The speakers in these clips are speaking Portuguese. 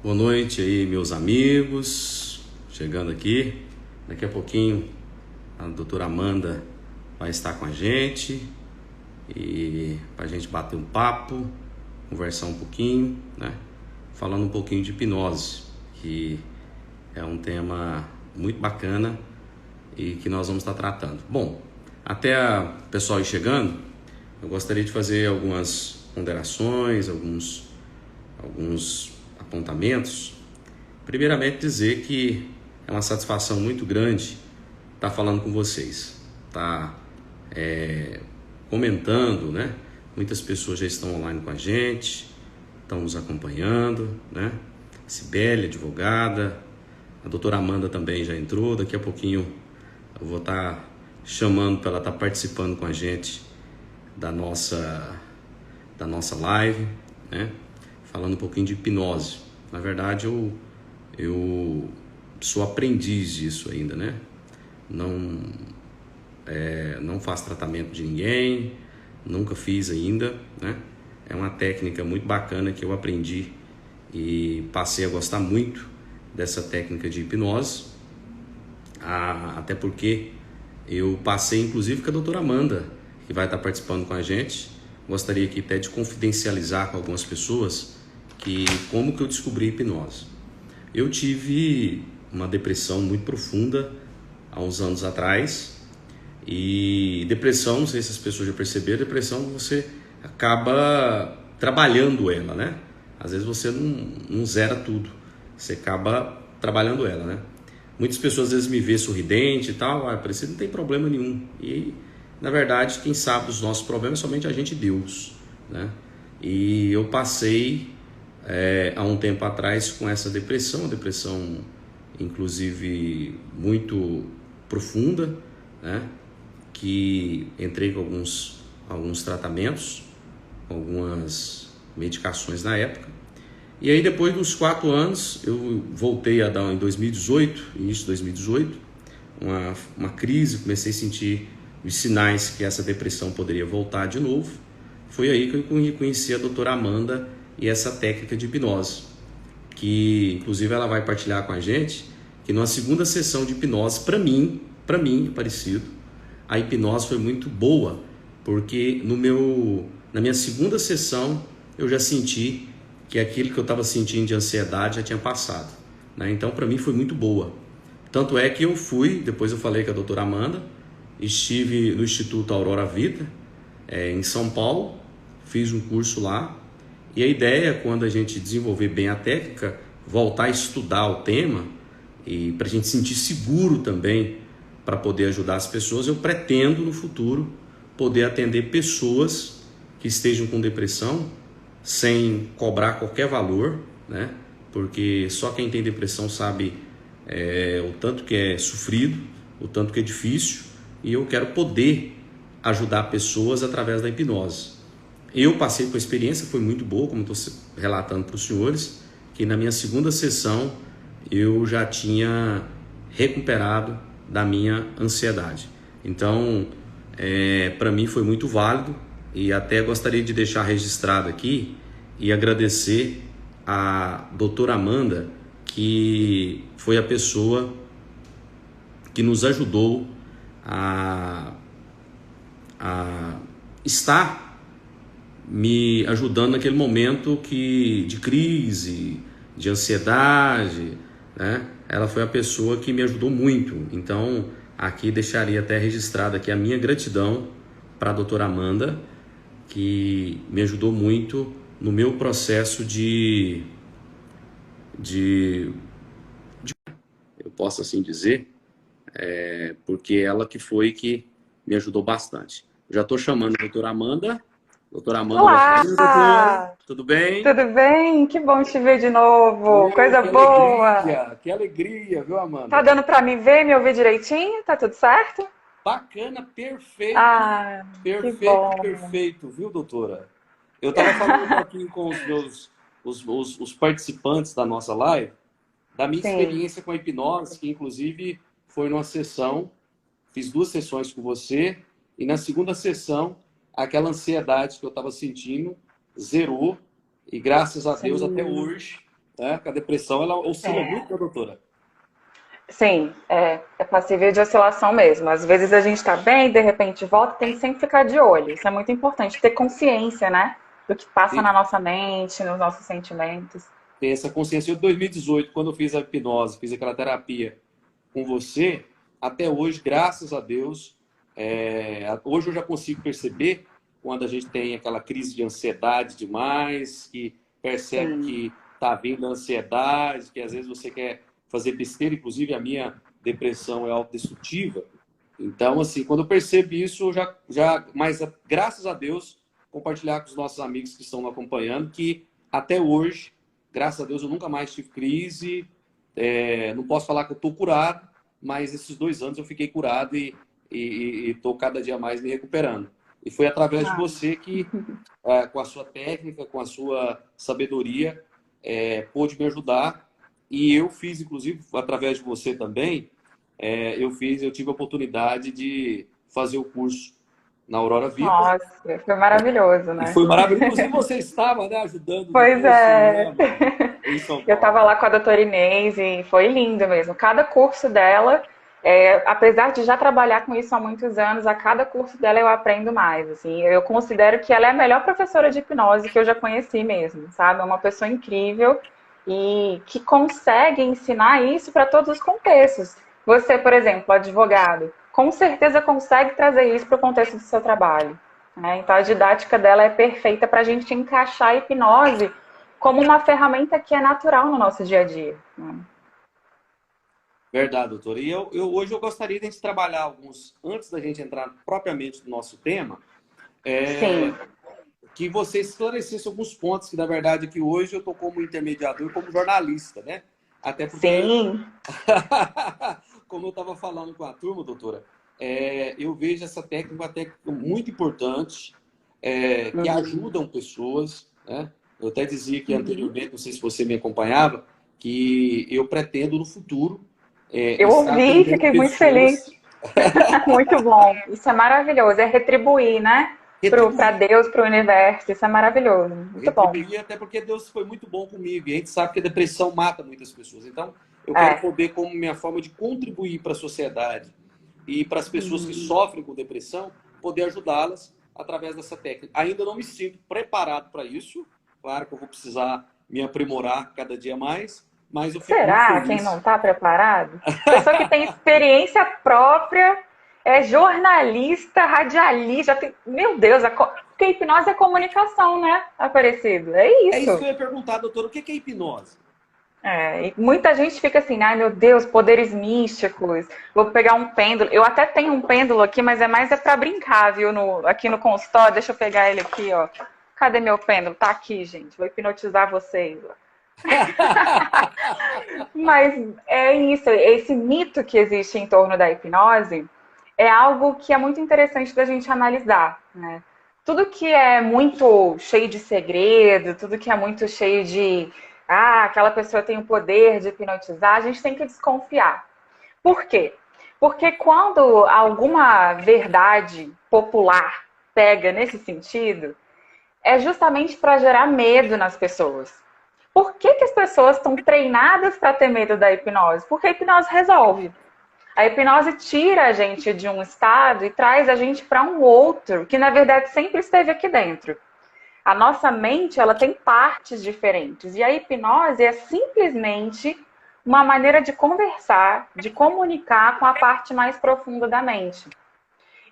Boa noite aí, meus amigos. Chegando aqui. Daqui a pouquinho a doutora Amanda vai estar com a gente e para a gente bater um papo, conversar um pouquinho, né? Falando um pouquinho de hipnose, que é um tema muito bacana e que nós vamos estar tratando. Bom, até o pessoal ir chegando, eu gostaria de fazer algumas ponderações, alguns apontamentos. Primeiramente dizer que é uma satisfação muito grande estar falando com vocês, estar comentando, né? Muitas pessoas já estão online com a gente, estão nos acompanhando, né? Cibele, advogada, a doutora Amanda também já entrou, daqui a pouquinho eu vou estar chamando para ela estar participando com a gente da nossa live, né? Falando um pouquinho de hipnose. Na verdade, eu sou aprendiz disso ainda, né? Não faço tratamento de ninguém, nunca fiz ainda, né? É uma técnica muito bacana que eu aprendi e passei a gostar muito dessa técnica de hipnose, até porque eu passei inclusive com a doutora Amanda, que vai estar participando com a gente. Gostaria aqui até de confidencializar com algumas pessoas como que eu descobri a hipnose. Eu tive uma depressão muito profunda há uns anos atrás. E depressão, não sei se as pessoas já perceberam, depressão você acaba trabalhando ela, né? Às vezes você não zera tudo, você acaba trabalhando ela, né? Muitas pessoas às vezes me vê sorridente e tal, parece que não tem problema nenhum. E na verdade quem sabe dos nossos problemas é somente a gente e Deus, né? E eu passei há um tempo atrás com essa depressão, uma depressão inclusive muito profunda, né? Que entrei com alguns tratamentos, algumas medicações na época. E aí depois dos 4 anos, eu voltei a dar em 2018, início de 2018, uma crise, comecei a sentir os sinais que essa depressão poderia voltar de novo. Foi aí que eu conheci a doutora Amanda e essa técnica de hipnose, que inclusive ela vai partilhar com a gente, que numa segunda sessão de hipnose, para mim, parecido, a hipnose foi muito boa, porque na minha segunda sessão eu já senti que aquilo que eu estava sentindo de ansiedade já tinha passado, né? Então para mim foi muito boa. Tanto é que eu fui, depois eu falei com a doutora Amanda, estive no Instituto Aurora Vida, em São Paulo, fiz um curso lá, e a ideia, quando a gente desenvolver bem a técnica, voltar a estudar o tema, e para a gente sentir seguro também, para poder ajudar as pessoas, eu pretendo no futuro poder atender pessoas que estejam com depressão sem cobrar qualquer valor, né? Porque só quem tem depressão sabe o tanto que é sofrido, o tanto que é difícil, e eu quero poder ajudar pessoas através da hipnose. Eu passei por a experiência, foi muito boa, como estou relatando para os senhores, que na minha segunda sessão eu já tinha recuperado da minha ansiedade. Então, para mim foi muito válido, e até gostaria de deixar registrado aqui e agradecer a doutora Amanda, que foi a pessoa que nos ajudou a estar me ajudando naquele momento de crise, de ansiedade, né? Ela foi a pessoa que me ajudou muito. Então, aqui deixaria até registrado aqui a minha gratidão para a doutora Amanda, que me ajudou muito no meu processo eu posso assim dizer, porque ela que foi que me ajudou bastante. Já estou chamando a doutora Amanda. Doutora Amanda já Olá! chegou, doutora. Tudo bem? Tudo bem? Que bom te ver de novo. Coisa boa. Que alegria, viu, Tá Amanda? dando para me ver, me ouvir direitinho? Tá tudo certo? Bacana, perfeito, Ah, que perfeito, bom. perfeito, viu, doutora? Eu estava falando um pouquinho com os participantes da nossa live, da minha Sim, experiência com a hipnose, que inclusive foi numa sessão, fiz 2 sessões com você, e na segunda sessão, aquela ansiedade que eu estava sentindo zerou, e graças a Deus até sim. hoje né? A depressão, ela oscila É. muito, né, doutora? Sim, é passível de oscilação mesmo. Às vezes a gente tá bem, de repente volta, tem que sempre ficar de olho. Isso é muito importante, ter consciência, né? Do que passa na Tem, nossa mente, nos nossos sentimentos. tem essa consciência. Eu, em 2018, quando eu fiz a hipnose, fiz aquela terapia com você, até hoje, graças a Deus, hoje eu já consigo perceber quando a gente tem aquela crise de ansiedade demais, que percebe Sim. que está vindo a ansiedade, que às vezes você quer fazer besteira, inclusive a minha depressão é autodestrutiva. Então, assim, quando eu percebo isso, mas graças a Deus, compartilhar com os nossos amigos que estão me acompanhando, que até hoje, graças a Deus, eu nunca mais tive crise. Não posso falar que eu estou curado, mas esses 2 anos eu fiquei curado e estou cada dia mais me recuperando. E foi através de Ah, você que, com a sua técnica, com a sua sabedoria, pôde me ajudar. E eu fiz, inclusive, através de você também, eu tive a oportunidade de fazer o curso na Aurora Vida. nossa, foi maravilhoso, E né? foi maravilhoso. Inclusive, você estava, né, ajudando no Pois curso, eu me é. lembro, em São Eu estava Paulo. lá com a doutora Inês e foi lindo mesmo. Cada curso dela, apesar de já trabalhar com isso há muitos anos, a cada curso dela eu aprendo mais. Assim, eu considero que ela é a melhor professora de hipnose que eu já conheci mesmo, sabe? É uma pessoa incrível e que consegue ensinar isso para todos os contextos. Você, por exemplo, advogado, com certeza consegue trazer isso para o contexto do seu trabalho, né? Então a didática dela é perfeita para a gente encaixar a hipnose como uma ferramenta que é natural no nosso dia a dia, né? Verdade, doutora. E hoje eu gostaria de a gente trabalhar antes da gente entrar propriamente no nosso tema, é, Sim, que você esclarecesse alguns pontos que, na verdade, que hoje eu estou como intermediador, como jornalista, né? Até porque, sim. como eu estava falando com a turma, doutora, eu vejo essa técnica uma técnica muito importante, que Uhum. ajudam pessoas, né? Eu até dizia que Uhum. anteriormente, não sei se você me acompanhava, que eu pretendo no futuro Eu estar ouvi e atendendo fiquei muito feliz. pessoas. Muito bom. Isso é maravilhoso. É retribuir, né? Para Retribuir. Deus, para o universo. Isso é maravilhoso. Muito bom. Retribuir, até porque Deus foi muito bom comigo. E a gente sabe que a depressão mata muitas pessoas. Então, eu quero É. poder, como minha forma de contribuir para a sociedade e para as pessoas que Uhum. sofrem com depressão, poder ajudá-las através dessa técnica. Ainda não me sinto preparado para isso. Claro que eu vou precisar me aprimorar cada dia mais, mas eu fico muito Será? Quem não feliz. está preparado? Pessoa que tem experiência própria, é jornalista, radialista, já tem... Meu Deus, porque a hipnose é comunicação, né, Aparecido? É É isso que isso. eu ia perguntar, doutor. O que é hipnose? É, e muita gente fica assim, ai meu Deus, poderes místicos, vou pegar um pêndulo. Eu até tenho um pêndulo aqui, mas é para brincar, viu? Aqui no consultório, deixa eu pegar ele aqui, ó. Cadê meu pêndulo? Tá aqui, gente. Vou hipnotizar vocês. Mas é isso, esse mito que existe em torno da hipnose é algo que é muito interessante da gente analisar, né? Tudo que é muito cheio de segredo, tudo que é muito cheio de aquela pessoa tem o poder de hipnotizar, a gente tem que desconfiar. Por quê? Porque quando alguma verdade popular pega nesse sentido, é justamente para gerar medo nas pessoas. Por que as pessoas estão treinadas para ter medo da hipnose? Porque a hipnose resolve. A hipnose tira a gente de um estado e traz a gente para um outro, que na verdade sempre esteve aqui dentro. A nossa mente, ela tem partes diferentes. E a hipnose é simplesmente uma maneira de conversar, de comunicar com a parte mais profunda da mente.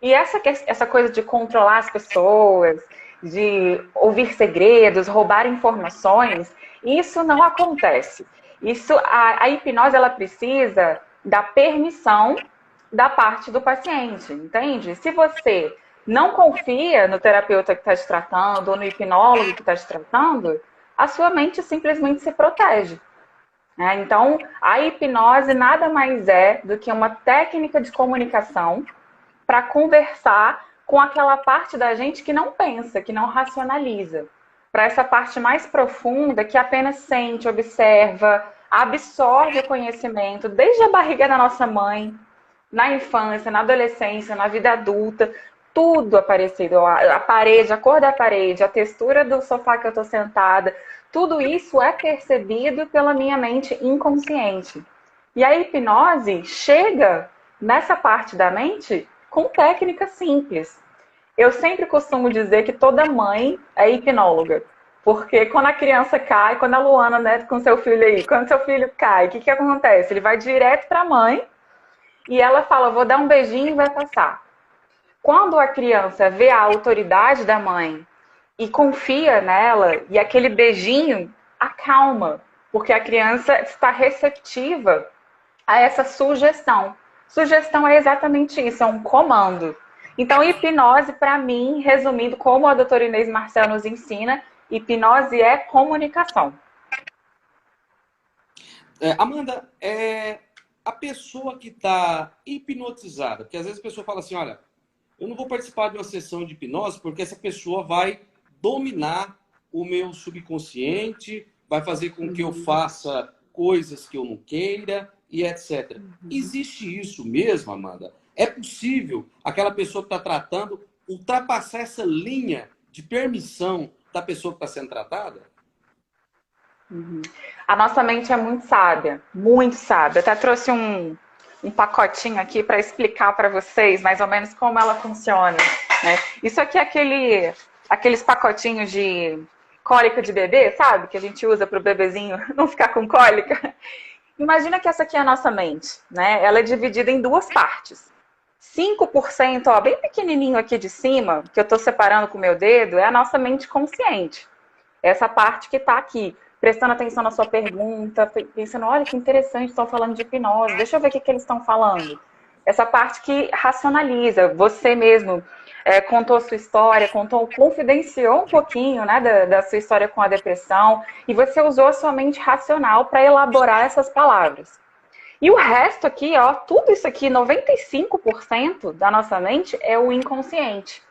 E essa coisa de controlar as pessoas, de ouvir segredos, roubar informações, isso não acontece. A hipnose ela precisa da permissão da parte do paciente, entende? Se você não confia no terapeuta que está te tratando ou no hipnólogo que está te tratando, a sua mente simplesmente se protege, né? Então, a hipnose nada mais é do que uma técnica de comunicação para conversar com aquela parte da gente que não pensa, que não racionaliza. Para essa parte mais profunda que apenas sente, observa, absorve o conhecimento desde a barriga da nossa mãe, na infância, na adolescência, na vida adulta, tudo Aparecido. A parede, a cor da parede, a textura do sofá que eu estou sentada, tudo isso é percebido pela minha mente inconsciente. E a hipnose chega nessa parte da mente com técnicas simples. Eu sempre costumo dizer que toda mãe é hipnóloga. Porque quando a criança cai, quando a Luana, né, com seu filho aí, quando seu filho cai, o que acontece? Ele vai direto para a mãe e ela fala, vou dar um beijinho e vai passar. Quando a criança vê a autoridade da mãe e confia nela, e aquele beijinho acalma, porque a criança está receptiva a essa sugestão. Sugestão é exatamente isso, é um comando. Então, hipnose, para mim, resumindo, como a doutora Inês Marcel nos ensina, hipnose é comunicação. Amanda, a pessoa que está hipnotizada, porque às vezes a pessoa fala assim, olha, eu não vou participar de uma sessão de hipnose porque essa pessoa vai dominar o meu subconsciente, vai fazer com que eu faça coisas que eu não queira e etc. Existe isso mesmo, Amanda? É possível aquela pessoa que está tratando ultrapassar essa linha de permissão da pessoa que está sendo tratada? A nossa mente é muito sábia, muito sábia. Eu até trouxe um pacotinho aqui para explicar para vocês mais ou menos como ela funciona, né? Isso aqui é aqueles pacotinhos de cólica de bebê, sabe? Que a gente usa para o bebezinho não ficar com cólica. Imagina que essa aqui é a nossa mente, né? Ela é dividida em duas partes. 5%, ó, bem pequenininho aqui de cima, que eu estou separando com o meu dedo, é a nossa mente consciente. Essa parte que está aqui, prestando atenção na sua pergunta, pensando, olha que interessante, estão falando de hipnose, deixa eu ver o que eles estão falando. Essa parte que racionaliza, você mesmo contou sua história, confidenciou um pouquinho, né, da sua história com a depressão, e você usou a sua mente racional para elaborar essas palavras. E o resto aqui, ó, tudo isso aqui, 95% da nossa mente é o inconsciente.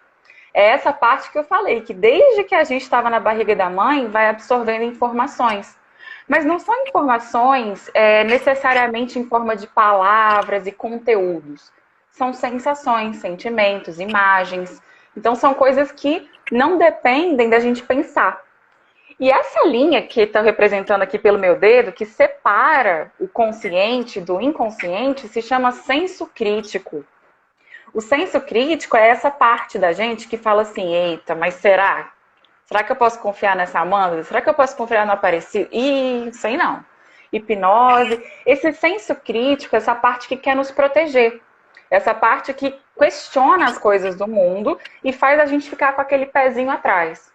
É essa parte que eu falei, que desde que a gente estava na barriga da mãe, vai absorvendo informações. Mas não são informações necessariamente em forma de palavras e conteúdos. São sensações, sentimentos, imagens. Então são coisas que não dependem da gente pensar. E essa linha que está representando aqui pelo meu dedo, que separa o consciente do inconsciente, se chama senso crítico. O senso crítico é essa parte da gente que fala assim, eita, mas será? Será que eu posso confiar nessa Amanda? Será que eu posso confiar no Aparecido? Isso aí não. Hipnose. Esse senso crítico, essa parte que quer nos proteger. Essa parte que questiona as coisas do mundo e faz a gente ficar com aquele pezinho atrás.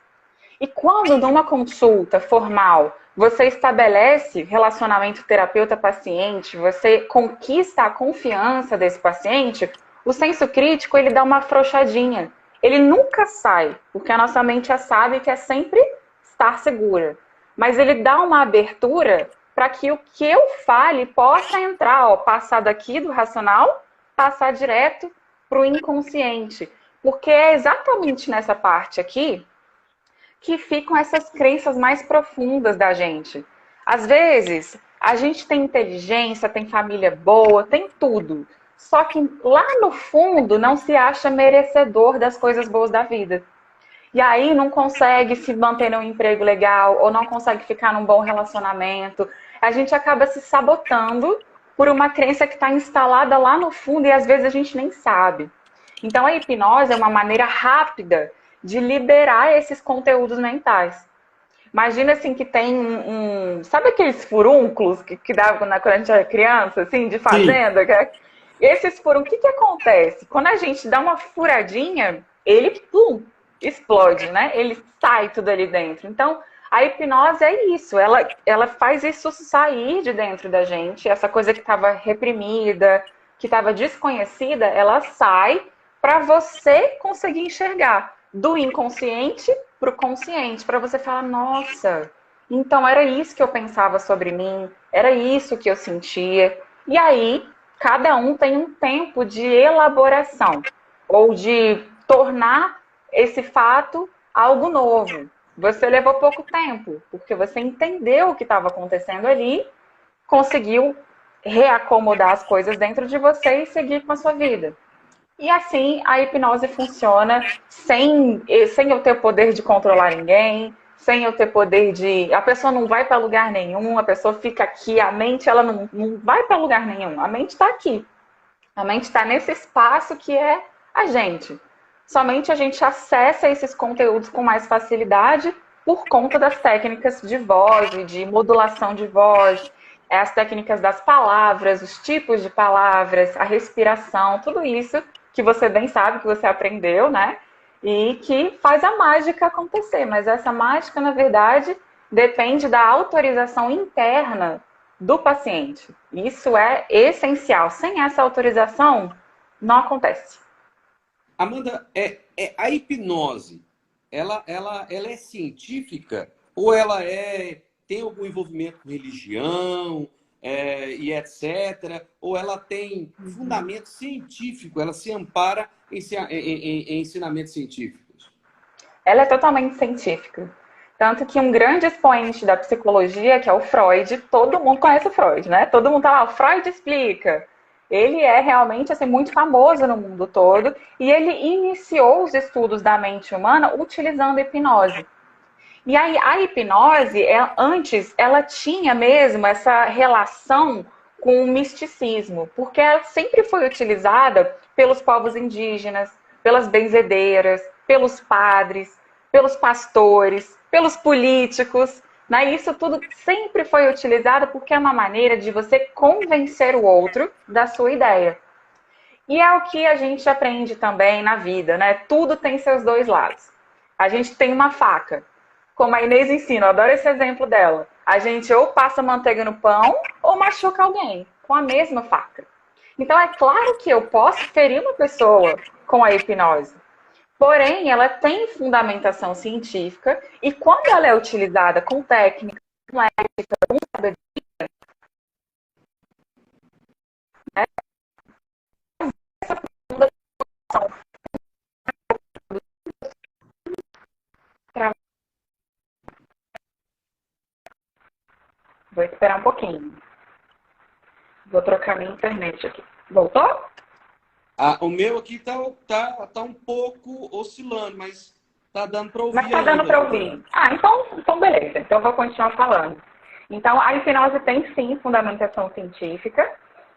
E quando numa consulta formal você estabelece relacionamento terapeuta-paciente, você conquista a confiança desse paciente, o senso crítico ele dá uma afrouxadinha. Ele nunca sai, porque a nossa mente já sabe que é sempre estar segura. Mas ele dá uma abertura para que o que eu fale possa entrar, ó, passar daqui do racional, passar direto para o inconsciente. Porque é exatamente nessa parte aqui que ficam essas crenças mais profundas da gente. Às vezes, a gente tem inteligência, tem família boa, tem tudo. Só que lá no fundo não se acha merecedor das coisas boas da vida. E aí não consegue se manter num emprego legal, ou não consegue ficar num bom relacionamento. A gente acaba se sabotando por uma crença que está instalada lá no fundo e às vezes a gente nem sabe. Então a hipnose é uma maneira rápida de liberar esses conteúdos mentais. Imagina assim que tem sabe aqueles furúnculos que dava quando a gente era criança, assim, de fazenda? Esses furúnculos, o que acontece? Quando a gente dá uma furadinha, ele, pum, explode, né? Ele sai tudo ali dentro. Então, a hipnose é isso, ela faz isso sair de dentro da gente, essa coisa que estava reprimida, que estava desconhecida, ela sai para você conseguir enxergar do inconsciente para o consciente, para você falar, nossa, então era isso que eu pensava sobre mim, era isso que eu sentia. E aí, cada um tem um tempo de elaboração, ou de tornar esse fato algo novo. Você levou pouco tempo, porque você entendeu o que estava acontecendo ali, conseguiu reacomodar as coisas dentro de você e seguir com a sua vida. E assim a hipnose funciona sem eu ter o poder de controlar ninguém, sem eu ter poder de... A pessoa não vai para lugar nenhum, a pessoa fica aqui, a mente ela não vai para lugar nenhum, a mente está aqui. A mente está nesse espaço que é a gente. Somente a gente acessa esses conteúdos com mais facilidade por conta das técnicas de voz e de modulação de voz, as técnicas das palavras, os tipos de palavras, a respiração, tudo isso que você bem sabe, que você aprendeu, né? E que faz a mágica acontecer. Mas essa mágica, na verdade, depende da autorização interna do paciente. Isso é essencial. Sem essa autorização, não acontece. Amanda, a hipnose, ela é científica ou ela tem algum envolvimento com religião e etc. Ou ela tem fundamento científico, ela se ampara em ensinamentos científicos? Ela é totalmente científica. Tanto que um grande expoente da psicologia, que é o Freud, todo mundo conhece o Freud, né? Todo mundo tá lá, o Freud explica. Ele é realmente assim, muito famoso no mundo todo e ele iniciou os estudos da mente humana utilizando a hipnose. E aí, a hipnose, antes, ela tinha mesmo essa relação com o misticismo, porque ela sempre foi utilizada pelos povos indígenas, pelas benzedeiras, pelos padres, pelos pastores, pelos políticos. Né? Isso tudo sempre foi utilizado porque é uma maneira de você convencer o outro da sua ideia. E é o que a gente aprende também na vida, né? Tudo tem seus dois lados. A gente tem uma faca. Como a Inês ensina, eu adoro esse exemplo dela. A gente ou passa manteiga no pão ou machuca alguém com a mesma faca. Então é claro que eu posso ferir uma pessoa com a hipnose. Porém, ela tem fundamentação científica e quando ela é utilizada com técnica, com ética, com sabedoria, né, essa fundação Vou esperar um pouquinho. Vou trocar minha internet aqui. Voltou? O meu aqui tá um pouco oscilando, mas tá dando para ouvir. Mas tá dando para ouvir. Então beleza. Então eu vou continuar falando. Então a hipnose tem sim fundamentação científica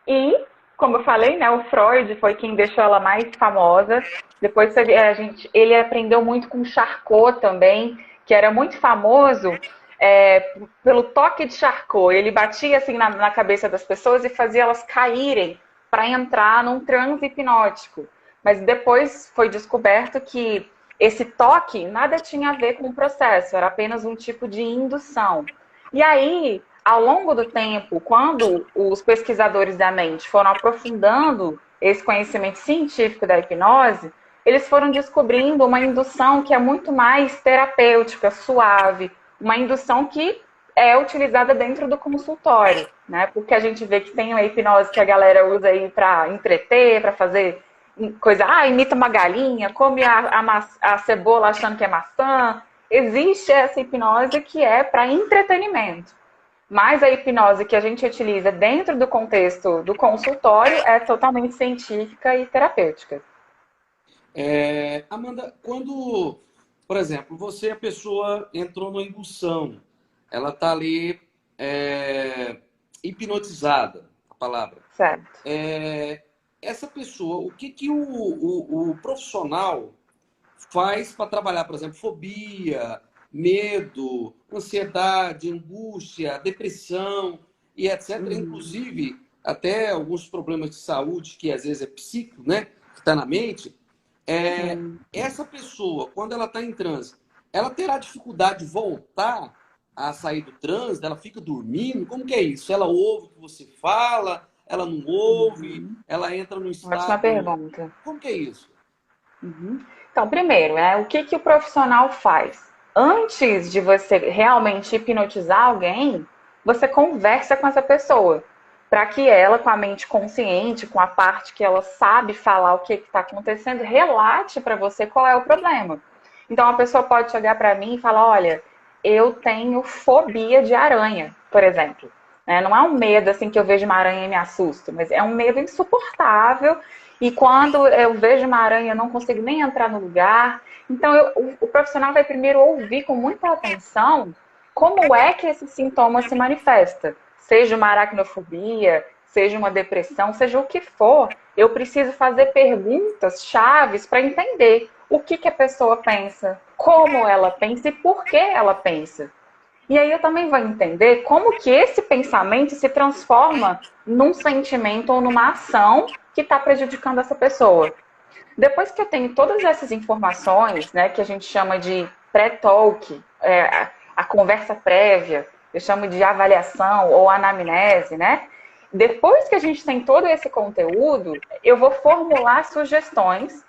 e, como eu falei, né, o Freud foi quem deixou ela mais famosa. Depois ele aprendeu muito com Charcot também, que era muito famoso pelo toque de Charcot. Ele batia assim na cabeça das pessoas e fazia elas caírem para entrar num transe hipnótico. Mas depois foi descoberto que esse toque nada tinha a ver com o processo, era apenas um tipo de indução. E aí, ao longo do tempo, quando os pesquisadores da mente foram aprofundando esse conhecimento científico da hipnose, eles foram descobrindo uma indução que é muito mais terapêutica, suave, uma indução que é utilizada dentro do consultório, né? Porque a gente vê que tem uma hipnose que a galera usa aí para entreter, para fazer coisa, imita uma galinha, come a cebola achando que é maçã. Existe essa hipnose que é para entretenimento. Mas a hipnose que a gente utiliza dentro do contexto do consultório é totalmente científica e terapêutica. Amanda, quando, por exemplo, a pessoa entrou numa indução, ela está ali hipnotizada, a palavra. Certo. Essa pessoa, o que o profissional faz para trabalhar, por exemplo, fobia, medo, ansiedade, angústia, depressão e etc. Inclusive, até alguns problemas de saúde, que às vezes é psíquico, né? Que está na mente. Essa pessoa, quando ela está em transe, ela terá dificuldade de voltar a sair do transe? Ela fica dormindo? Como que é isso? Ela ouve o que você fala? Ela não ouve? Ela entra no estado... Ótima pergunta. Como que é isso? Então, primeiro, o que o profissional faz? Antes de você realmente hipnotizar alguém, você conversa com essa pessoa, para que ela, com a mente consciente, com a parte que ela sabe falar o que está acontecendo, relate para você qual é o problema. Então, a pessoa pode chegar para mim e falar, olha, eu tenho fobia de aranha, por exemplo. Não é um medo assim que eu vejo uma aranha e me assusto, mas é um medo insuportável. E quando eu vejo uma aranha, eu não consigo nem entrar no lugar. Então, o profissional vai primeiro ouvir com muita atenção como é que esse sintoma se manifesta. Seja uma aracnofobia, seja uma depressão, seja o que for, eu preciso fazer perguntas chaves para entender o que a pessoa pensa, como ela pensa e por que ela pensa. E aí eu também vou entender como que esse pensamento se transforma num sentimento ou numa ação que está prejudicando essa pessoa. Depois que eu tenho todas essas informações, né, que a gente chama de pré-talk, a conversa prévia, eu chamo de avaliação ou anamnese, né? Depois que a gente tem todo esse conteúdo, eu vou formular sugestões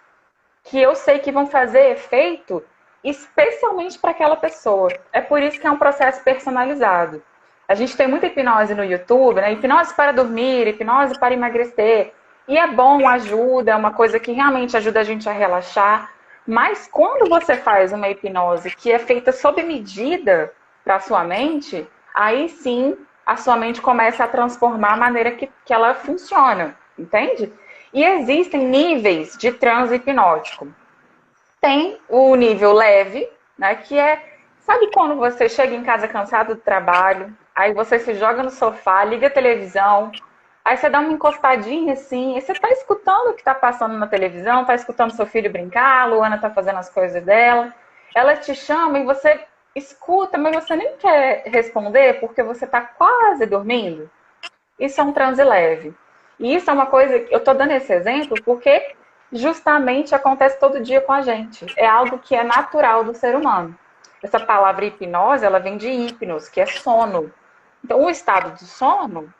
que eu sei que vão fazer efeito especialmente para aquela pessoa. É por isso que é um processo personalizado. A gente tem muita hipnose no YouTube, né? Hipnose para dormir, hipnose para emagrecer. E é bom, ajuda, é uma coisa que realmente ajuda a gente a relaxar. Mas quando você faz uma hipnose que é feita sob medida para a sua mente, aí sim a sua mente começa a transformar a maneira que ela funciona, entende? E existem níveis de transe hipnótico. Tem o nível leve, né, que sabe quando você chega em casa cansado do trabalho, aí você se joga no sofá, liga a televisão, aí você dá uma encostadinha assim, e você tá escutando o que tá passando na televisão, tá escutando seu filho brincar, a Luana tá fazendo as coisas dela, ela te chama e você escuta, mas você nem quer responder porque você tá quase dormindo. Isso é um transe leve. E isso é uma coisa, eu tô dando esse exemplo porque justamente acontece todo dia com a gente. É algo que é natural do ser humano. Essa palavra hipnose, ela vem de hipnos, que é sono. Então, o estado de sono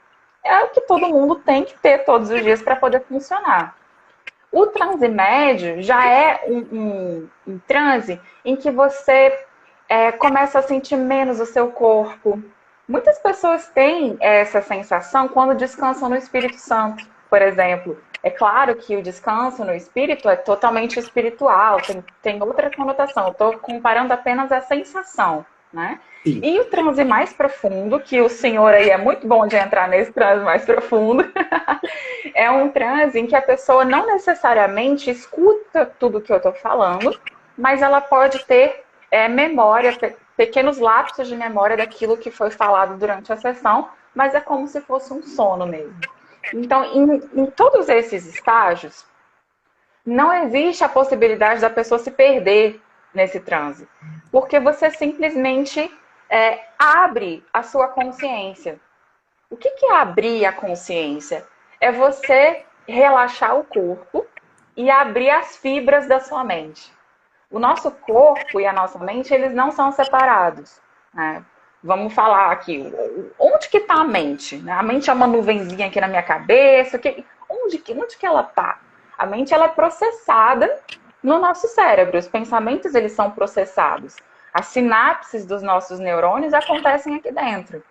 é o que todo mundo tem que ter todos os dias para poder funcionar. O transe médio já é um transe em que você começa a sentir menos o seu corpo. Muitas pessoas têm essa sensação quando descansam no Espírito Santo, por exemplo. É claro que o descanso no espírito é totalmente espiritual, tem outra conotação. Eu estou comparando apenas a sensação, né? Sim. E o transe mais profundo, que o senhor aí é muito bom de entrar nesse transe mais profundo, é um transe em que a pessoa não necessariamente escuta tudo que eu estou falando, mas ela pode ter memória, pequenos lapsos de memória daquilo que foi falado durante a sessão, mas é como se fosse um sono mesmo. Então, em todos esses estágios, não existe a possibilidade da pessoa se perder nesse transe, porque você simplesmente abre a sua consciência. O que é abrir a consciência? É você relaxar o corpo e abrir as fibras da sua mente. O nosso corpo e a nossa mente, eles não são separados, né? Vamos falar aqui, onde que está a mente? A mente é uma nuvenzinha aqui na minha cabeça, onde que ela está? A mente ela é processada no nosso cérebro, os pensamentos eles são processados. As sinapses dos nossos neurônios acontecem aqui dentro.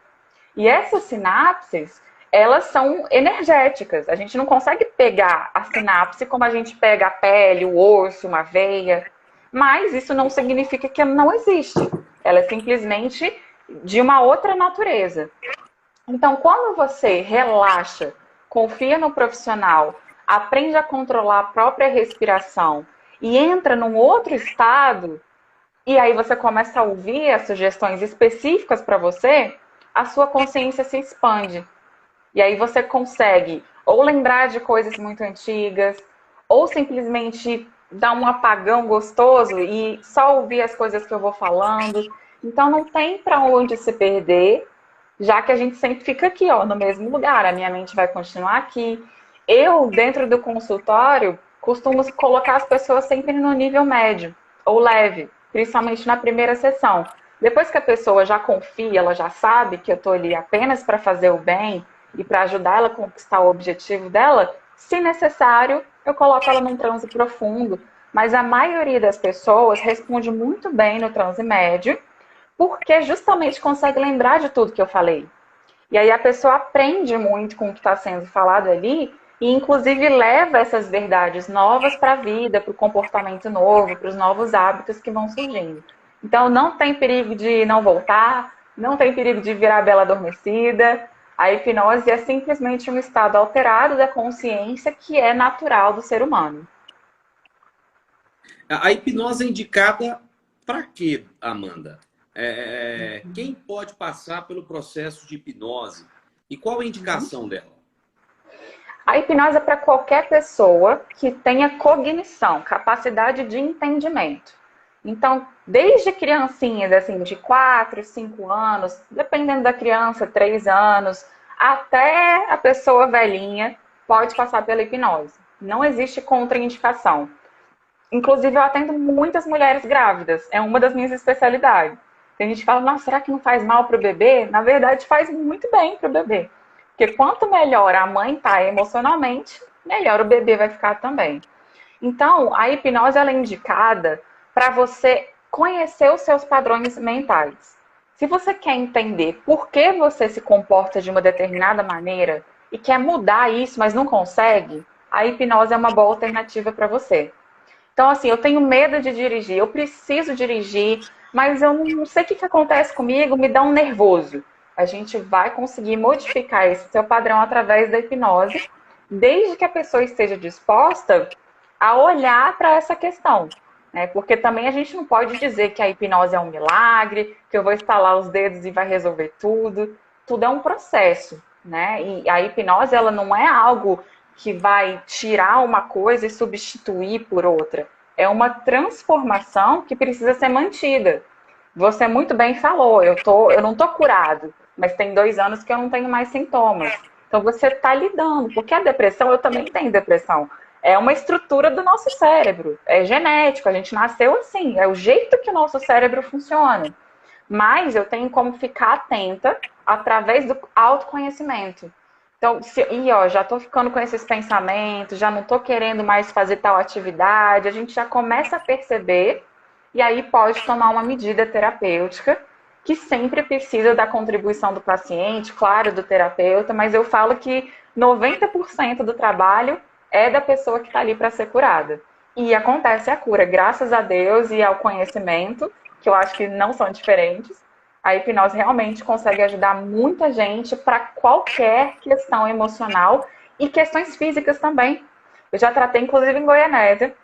E essas sinapses, elas são energéticas. A gente não consegue pegar a sinapse como a gente pega a pele, o osso, uma veia. Mas isso não significa que ela não existe. Ela é simplesmente de uma outra natureza. Então, quando você relaxa, confia no profissional, aprende a controlar a própria respiração e entra num outro estado, e aí você começa a ouvir as sugestões específicas para você, a sua consciência se expande. E aí você consegue ou lembrar de coisas muito antigas, ou simplesmente dar um apagão gostoso e só ouvir as coisas que eu vou falando. Então não tem para onde se perder, já que a gente sempre fica aqui, ó, no mesmo lugar. A minha mente vai continuar aqui. Eu, dentro do consultório, costumo colocar as pessoas sempre no nível médio ou leve, principalmente na primeira sessão. Depois que a pessoa já confia, ela já sabe que eu estou ali apenas para fazer o bem e para ajudar ela a conquistar o objetivo dela, se necessário, eu coloco ela num transe profundo. Mas a maioria das pessoas responde muito bem no transe médio, porque justamente consegue lembrar de tudo que eu falei. E aí a pessoa aprende muito com o que está sendo falado ali e inclusive leva essas verdades novas para a vida, para o comportamento novo, para os novos hábitos que vão surgindo. Então não tem perigo de não voltar, não tem perigo de virar bela adormecida. A hipnose é simplesmente um estado alterado da consciência que é natural do ser humano. A hipnose é indicada para quê, Amanda? Quem pode passar pelo processo de hipnose? E qual a indicação dela? A hipnose é para qualquer pessoa que tenha cognição, capacidade de entendimento. Então, desde criancinhas, assim, de 4, 5 anos, dependendo da criança, 3 anos, até a pessoa velhinha pode passar pela hipnose. Não existe contraindicação. Inclusive, eu atendo muitas mulheres grávidas. É uma das minhas especialidades. Tem gente que fala, nossa, será que não faz mal para o bebê? Na verdade, faz muito bem para o bebê. Porque quanto melhor a mãe está emocionalmente, melhor o bebê vai ficar também. Então, a hipnose ela é indicada para você conhecer os seus padrões mentais. Se você quer entender por que você se comporta de uma determinada maneira e quer mudar isso, mas não consegue, a hipnose é uma boa alternativa para você. Então, assim, eu tenho medo de dirigir, eu preciso dirigir, mas eu não sei o que acontece comigo, me dá um nervoso. A gente vai conseguir modificar esse seu padrão através da hipnose, desde que a pessoa esteja disposta a olhar para essa questão. Né? Porque também a gente não pode dizer que a hipnose é um milagre, que eu vou estalar os dedos e vai resolver tudo. Tudo é um processo. Né? E a hipnose ela não é algo que vai tirar uma coisa e substituir por outra. É uma transformação que precisa ser mantida. Você muito bem falou, eu não estou curado, mas tem 2 anos que eu não tenho mais sintomas. Então você está lidando, porque a depressão, eu também tenho depressão. É uma estrutura do nosso cérebro, é genético, a gente nasceu assim, é o jeito que o nosso cérebro funciona. Mas eu tenho como ficar atenta através do autoconhecimento. Então, já estou ficando com esses pensamentos, já não estou querendo mais fazer tal atividade, a gente já começa a perceber e aí pode tomar uma medida terapêutica que sempre precisa da contribuição do paciente, claro, do terapeuta, mas eu falo que 90% do trabalho é da pessoa que está ali para ser curada. E acontece a cura, graças a Deus e ao conhecimento, que eu acho que não são diferentes. A hipnose realmente consegue ajudar muita gente para qualquer questão emocional e questões físicas também. Eu já tratei, inclusive, em Goianésia,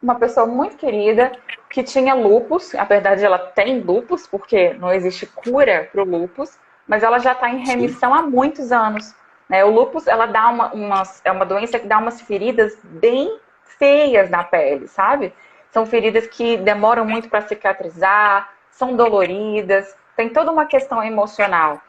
uma pessoa muito querida que tinha lúpus. Na verdade, ela tem lúpus, porque não existe cura para o lúpus, mas ela já está em remissão há muitos anos. Né? O lúpus ela dá é uma doença que dá umas feridas bem feias na pele, sabe? São feridas que demoram muito para cicatrizar, são doloridas, tem toda uma questão emocional.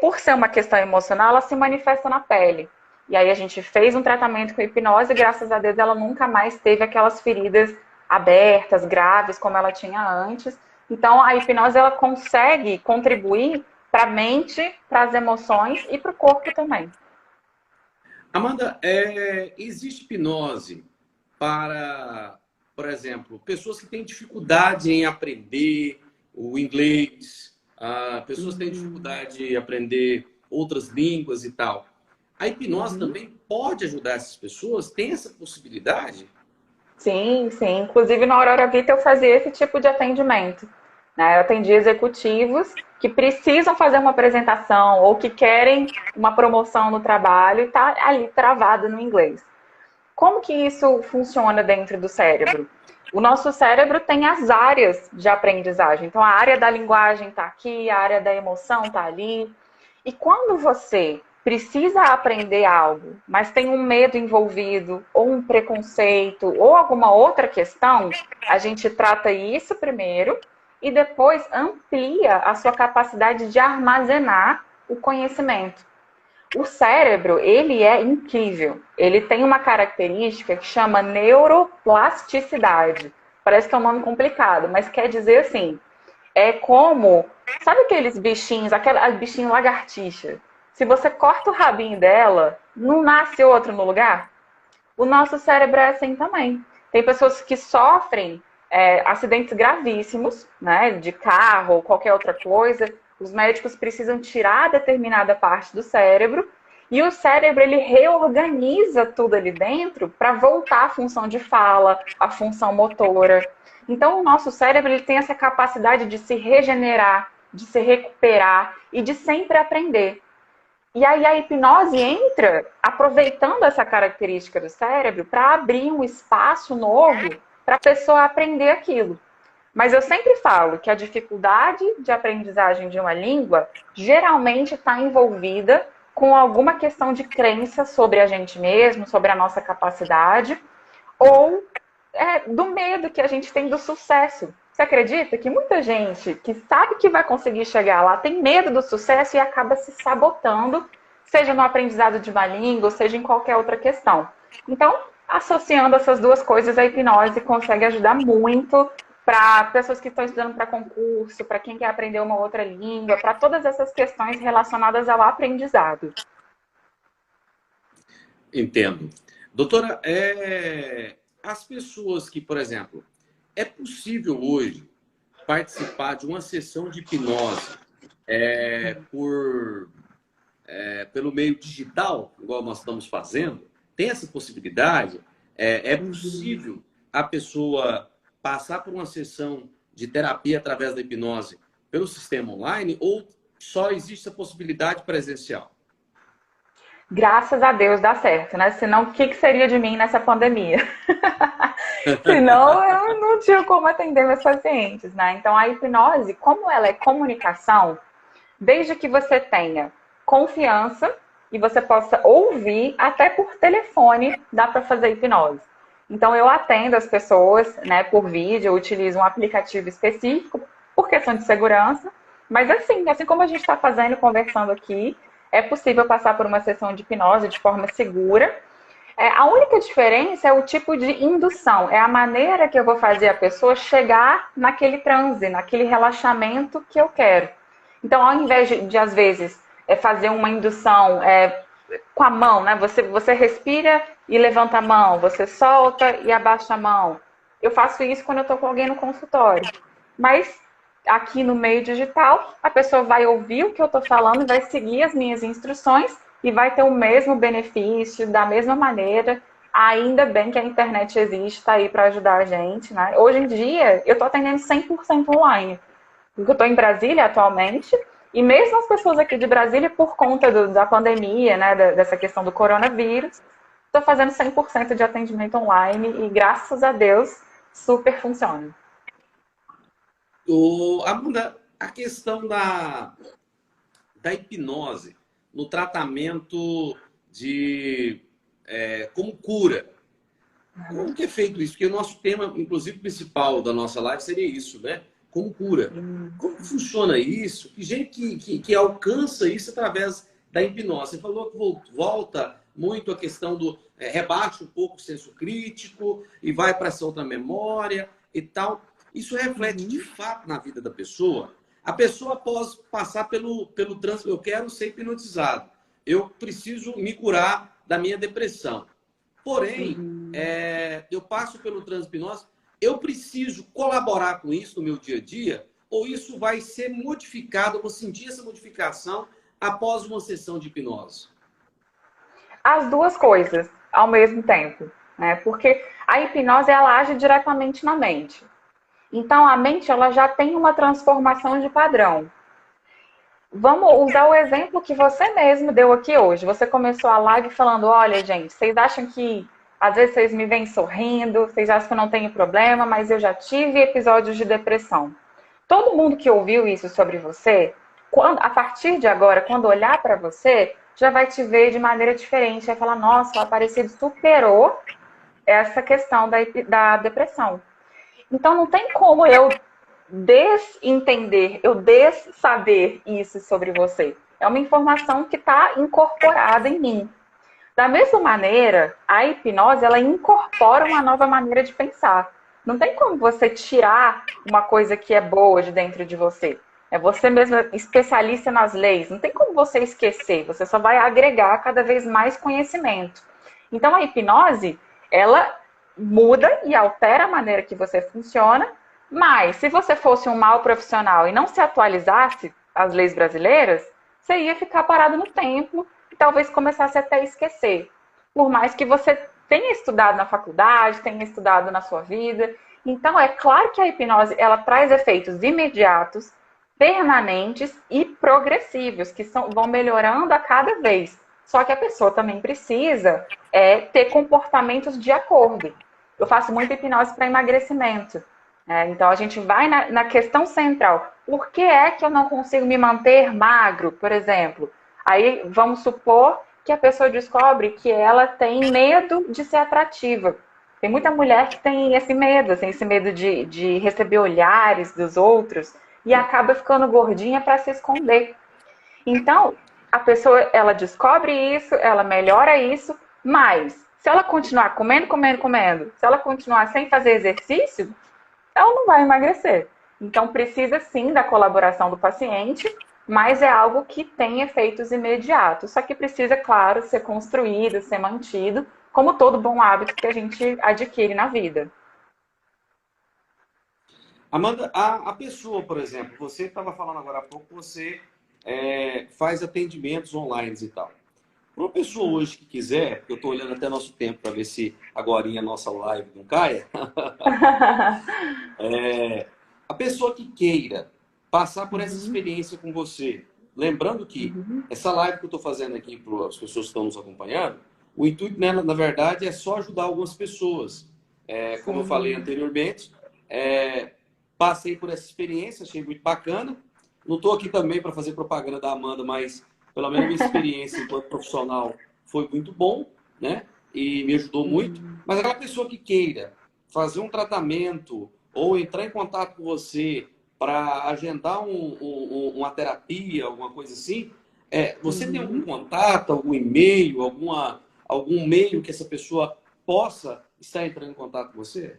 Por ser uma questão emocional, ela se manifesta na pele. E aí a gente fez um tratamento com hipnose e graças a Deus ela nunca mais teve aquelas feridas abertas, graves, como ela tinha antes. Então a hipnose ela consegue contribuir para a mente, para as emoções e para o corpo também. Amanda, existe hipnose para, por exemplo, pessoas que têm dificuldade em aprender o inglês, pessoas que têm dificuldade em aprender outras línguas e tal. A hipnose também pode ajudar essas pessoas? Tem essa possibilidade? Sim, sim. Inclusive, na Aurora Vita eu fazia esse tipo de atendimento. Né? Eu atendia executivos que precisam fazer uma apresentação ou que querem uma promoção no trabalho e tá ali travado no inglês. Como que isso funciona dentro do cérebro? O nosso cérebro tem as áreas de aprendizagem. Então, a área da linguagem está aqui, a área da emoção está ali. E quando você precisa aprender algo, mas tem um medo envolvido, ou um preconceito, ou alguma outra questão, a gente trata isso primeiro e depois amplia a sua capacidade de armazenar o conhecimento. O cérebro, ele é incrível. Ele tem uma característica que chama neuroplasticidade. Parece que é um nome complicado, mas quer dizer assim, é como, sabe aqueles bichinhos, aquele bichinho lagartixa? Se você corta o rabinho dela, não nasce outro no lugar? O nosso cérebro é assim também. Tem pessoas que sofrem acidentes gravíssimos, né, de carro ou qualquer outra coisa. Os médicos precisam tirar determinada parte do cérebro e o cérebro ele reorganiza tudo ali dentro para voltar à função de fala, à função motora. Então, o nosso cérebro ele tem essa capacidade de se regenerar, de se recuperar e de sempre aprender. E aí a hipnose entra aproveitando essa característica do cérebro para abrir um espaço novo para a pessoa aprender aquilo. Mas eu sempre falo que a dificuldade de aprendizagem de uma língua geralmente está envolvida com alguma questão de crença sobre a gente mesmo, sobre a nossa capacidade, ou do medo que a gente tem do sucesso. Você acredita que muita gente que sabe que vai conseguir chegar lá tem medo do sucesso e acaba se sabotando, seja no aprendizado de uma língua, ou seja em qualquer outra questão. Então, associando essas duas coisas, a hipnose consegue ajudar muito para pessoas que estão estudando para concurso, para quem quer aprender uma outra língua, para todas essas questões relacionadas ao aprendizado. Entendo. Doutora, as pessoas que, por exemplo, é possível hoje participar de uma sessão de hipnose pelo meio digital, igual nós estamos fazendo? Tem essa possibilidade? É possível a pessoa passar por uma sessão de terapia através da hipnose pelo sistema online ou só existe a possibilidade presencial? Graças a Deus dá certo, né? Senão, o que seria de mim nessa pandemia? Senão, eu não tinha como atender meus pacientes, né? Então, a hipnose, como ela é comunicação, desde que você tenha confiança e você possa ouvir, até por telefone, dá para fazer hipnose. Então, eu atendo as pessoas, né, por vídeo, eu utilizo um aplicativo específico, por questão de segurança, mas assim como a gente está fazendo, conversando aqui, é possível passar por uma sessão de hipnose de forma segura. A única diferença é o tipo de indução, é a maneira que eu vou fazer a pessoa chegar naquele transe, naquele relaxamento que eu quero. Então, ao invés de às vezes, fazer uma indução com a mão, né? Você respira e levanta a mão, você solta e abaixa a mão. Eu faço isso quando eu estou com alguém no consultório. Mas aqui no meio digital, a pessoa vai ouvir o que eu estou falando, vai seguir as minhas instruções e vai ter o mesmo benefício, da mesma maneira. Ainda bem que a internet existe, está aí para ajudar a gente, né? Hoje em dia, eu estou atendendo 100% online. Porque eu estou em Brasília atualmente, e mesmo as pessoas aqui de Brasília, por conta da pandemia, né, dessa questão do coronavírus, estou fazendo 100% de atendimento online e, graças a Deus, super funciona. Amanda, a questão da hipnose no tratamento como cura. Como que é feito isso? Porque o nosso tema, inclusive, principal da nossa live seria isso, né? Como cura. Como funciona isso? Que gente que alcança isso através da hipnose? Você falou que volta muito a questão do rebaixa um pouco o senso crítico e vai para essa outra memória e tal. Isso reflete de fato na vida da pessoa. A pessoa, após passar pelo trânsito, eu quero ser hipnotizado. Eu preciso me curar da minha depressão. Porém, eu passo pelo trânsito hipnose, eu preciso colaborar com isso no meu dia a dia, ou isso vai ser modificado, eu vou sentir essa modificação após uma sessão de hipnose? As duas coisas, ao mesmo tempo, né? Porque a hipnose, ela age diretamente na mente. Então, a mente, ela já tem uma transformação de padrão. Vamos usar o exemplo que você mesmo deu aqui hoje. Você começou a live falando, olha, gente, vocês acham que às vezes vocês me veem sorrindo, vocês acham que eu não tenho problema, mas eu já tive episódios de depressão. Todo mundo que ouviu isso sobre você, a partir de agora, quando olhar para você, já vai te ver de maneira diferente. Vai falar, nossa, o Aparecido superou essa questão da depressão. Então, não tem como eu desentender, eu dessaber isso sobre você. É uma informação que está incorporada em mim. Da mesma maneira, a hipnose, ela incorpora uma nova maneira de pensar. Não tem como você tirar uma coisa que é boa de dentro de você. É você mesmo especialista nas leis. Não tem como você esquecer. Você só vai agregar cada vez mais conhecimento. Então, a hipnose, ela muda e altera a maneira que você funciona. Mas, se você fosse um mau profissional e não se atualizasse às leis brasileiras, você ia ficar parado no tempo e talvez começasse até a esquecer. Por mais que você tenha estudado na faculdade, tenha estudado na sua vida. Então, é claro que a hipnose, ela traz efeitos imediatos, permanentes e progressivos, que vão melhorando a cada vez. Só que a pessoa também precisa ter comportamentos de acordo. Eu faço muita hipnose para emagrecimento. Então a gente vai na questão central. Por que é que eu não consigo me manter magro, por exemplo? Aí vamos supor que a pessoa descobre que ela tem medo de ser atrativa. Tem muita mulher que tem esse medo, assim, esse medo de receber olhares dos outros e acaba ficando gordinha para se esconder. Então, a pessoa, ela descobre isso, ela melhora isso, mas se ela continuar comendo, comendo, comendo, se ela continuar sem fazer exercício, ela não vai emagrecer. Então, precisa sim da colaboração do paciente, mas é algo que tem efeitos imediatos. Só que precisa, claro, ser construído, ser mantido, como todo bom hábito que a gente adquire na vida. Amanda, a pessoa, por exemplo, você estava falando agora há pouco, você faz atendimentos online e tal. Para uma pessoa hoje que quiser, porque eu estou olhando até nosso tempo para ver se agora a nossa live não caia, a pessoa que queira passar por essa experiência com você, lembrando que essa live que eu estou fazendo aqui para as pessoas que estão nos acompanhando, o intuito nela, na verdade, é só ajudar algumas pessoas. Como eu falei anteriormente, passei por essa experiência, achei muito bacana. Não estou aqui também para fazer propaganda da Amanda, mas pelo menos a minha experiência enquanto profissional foi muito bom, né? E me ajudou muito. Mas aquela pessoa que queira fazer um tratamento ou entrar em contato com você para agendar uma terapia, alguma coisa assim, você tem algum contato, algum e-mail, algum meio que essa pessoa possa estar entrando em contato com você?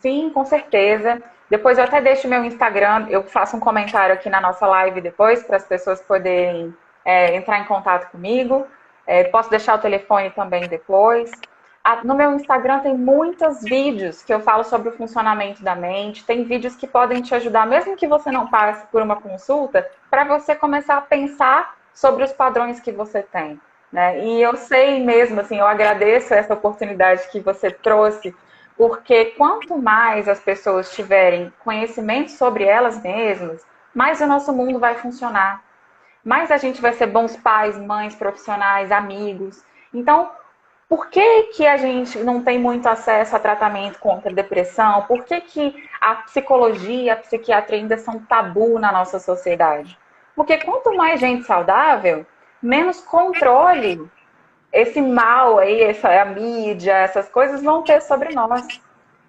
Sim, com certeza. Depois eu até deixo meu Instagram, eu faço um comentário aqui na nossa live depois, para as pessoas poderem entrar em contato comigo. Posso deixar o telefone também depois. No meu Instagram tem muitos vídeos que eu falo sobre o funcionamento da mente. Tem vídeos que podem te ajudar, mesmo que você não passe por uma consulta, para você começar a pensar sobre os padrões que você tem, né? E eu sei mesmo, assim, eu agradeço essa oportunidade que você trouxe, porque quanto mais as pessoas tiverem conhecimento sobre elas mesmas, mais o nosso mundo vai funcionar. Mais a gente vai ser bons pais, mães, profissionais, amigos. Então, por que a gente não tem muito acesso a tratamento contra a depressão? Por que a psicologia, a psiquiatria ainda são tabu na nossa sociedade? Porque quanto mais gente saudável, menos controle esse mal aí, a mídia, essas coisas vão ter sobre nós.